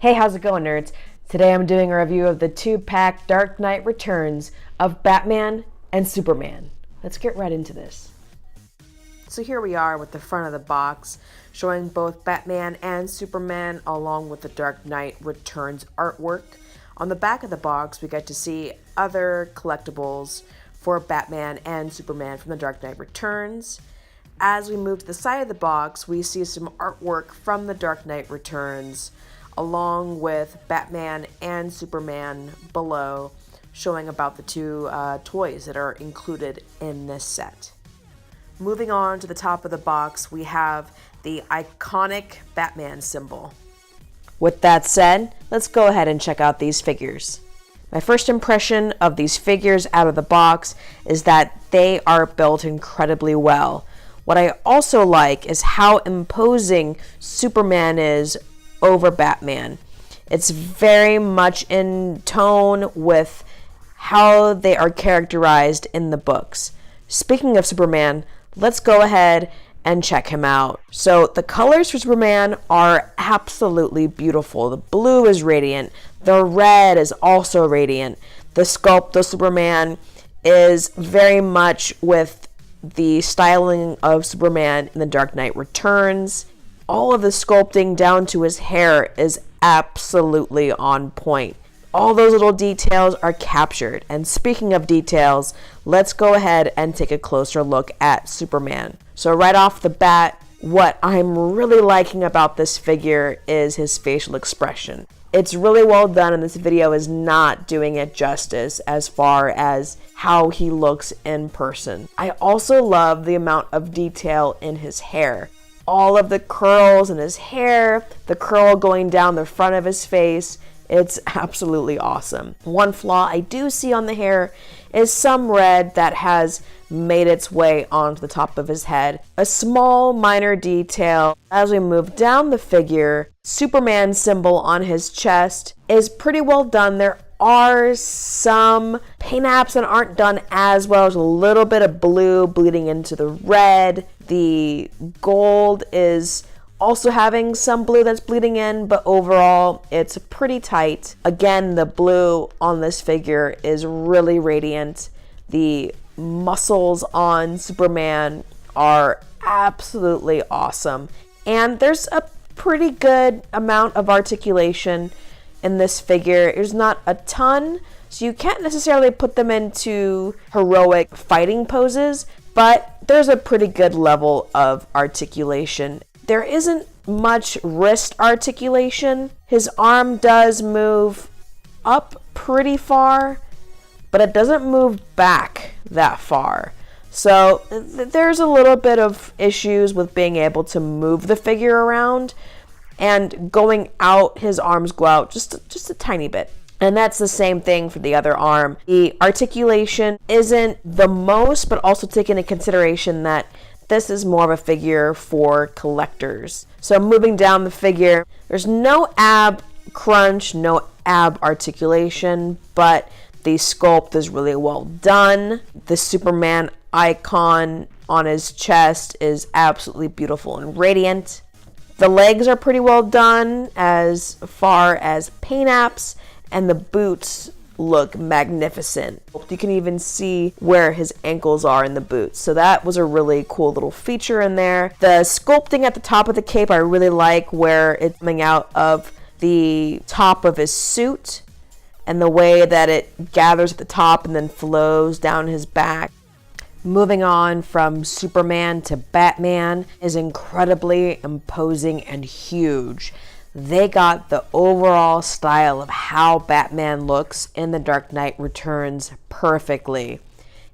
Hey, how's it going, nerds? Today I'm doing a review of the 2-pack Dark Knight Returns of Batman and Superman. Let's get right into this. So here we are with the front of the box, showing both Batman and Superman along with the Dark Knight Returns artwork. On the back of the box, we get to see other collectibles for Batman and Superman from the Dark Knight Returns. As we move to the side of the box, we see some artwork from the Dark Knight Returns, along with Batman and Superman below, showing about the two toys that are included in this set. Moving on to the top of the box, we have the iconic Batman symbol. With that said, let's go ahead and check out these figures. My first impression of these figures out of the box is that they are built incredibly well. What I also like is how imposing Superman is over Batman. It's very much in tone with how they are characterized in the books. Speaking of Superman, let's go ahead and check him out. So the colors for Superman are absolutely beautiful. The blue is radiant. The red is also radiant. The sculpt of Superman is very much with the styling of Superman in The Dark Knight Returns. All of the sculpting down to his hair is absolutely on point. All those little details are captured. And speaking of details, let's go ahead and take a closer look at Superman. So right off the bat, what I'm really liking about this figure is his facial expression. It's really well done, and this video is not doing it justice as far as how he looks in person. I also love the amount of detail in his hair. All of the curls in his hair, the curl going down the front of his face, it's absolutely awesome. One flaw I do see on the hair is some red that has made its way onto the top of his head. A small minor detail as we move down the figure, Superman symbol on his chest is pretty well done. There are some paint apps that aren't done as well. There's a little bit of blue bleeding into the red. The gold is also having some blue that's bleeding in, but overall it's pretty tight. Again, the blue on this figure is really radiant. The muscles on Superman are absolutely awesome. And there's a pretty good amount of articulation in this figure. There's not a ton, so you can't necessarily put them into heroic fighting poses, but there's a pretty good level of articulation. There isn't much wrist articulation. His arm does move up pretty far, but it doesn't move back that far. So there's a little bit of issues with being able to move the figure around, and going out, his arms go out just a tiny bit. And that's the same thing for the other arm. The articulation isn't the most, but also take into consideration that this is more of a figure for collectors. So moving down the figure, there's no ab crunch, no ab articulation, but the sculpt is really well done. The Superman icon on his chest is absolutely beautiful and radiant. The legs are pretty well done as far as paint apps, and the boots look magnificent. You can even see where his ankles are in the boots. So that was a really cool little feature in there. The sculpting at the top of the cape I really like, where it's coming out of the top of his suit and the way that it gathers at the top and then flows down his back. Moving on from Superman to Batman is incredibly imposing and huge. They got the overall style of how Batman looks in The Dark Knight Returns perfectly.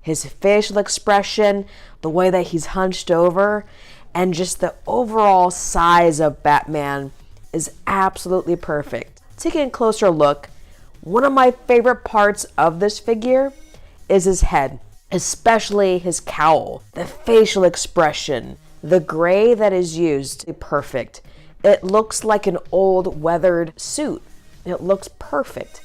His facial expression, the way that he's hunched over, and just the overall size of Batman is absolutely perfect. Taking a closer look, one of my favorite parts of this figure is his head, especially his cowl, the facial expression, the gray that is used, perfect. It looks like an old weathered suit. It looks perfect.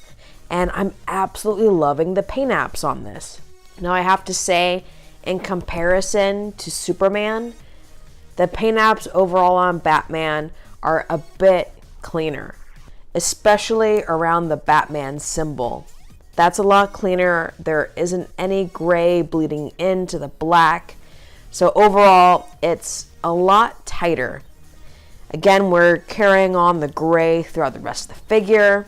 And I'm absolutely loving the paint apps on this. Now I have to say, in comparison to Superman, the paint apps overall on Batman are a bit cleaner. especially around the Batman symbol. That's a lot cleaner. There isn't any gray bleeding into the black. So overall, it's a lot tighter. Again, we're carrying on the gray throughout the rest of the figure.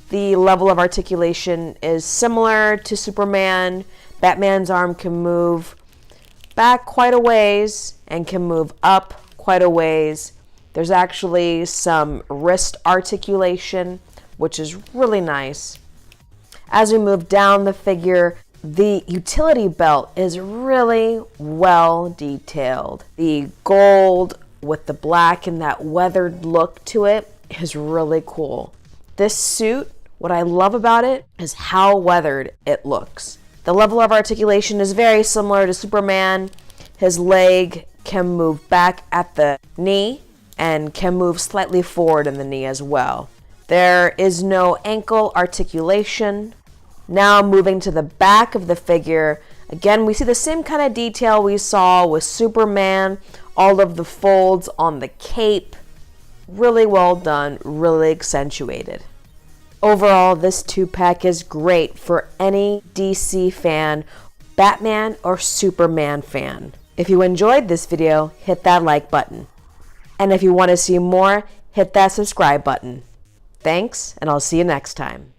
The level of articulation is similar to Superman. Batman's arm can move back quite a ways and can move up quite a ways. There's actually some wrist articulation, which is really nice. As we move down the figure, the utility belt is really well detailed. The gold with the black and that weathered look to it is really cool. This suit, what I love about it is how weathered it looks. The level of articulation is very similar to Superman. His leg can move back at the knee and can move slightly forward in the knee as well. There is no ankle articulation. Now moving to the back of the figure, again we see the same kind of detail we saw with Superman, all of the folds on the cape. Really well done, really accentuated. Overall, this 2-pack is great for any DC fan, Batman or Superman fan. If you enjoyed this video, hit that like button. And if you want to see more, hit that subscribe button. Thanks, and I'll see you next time.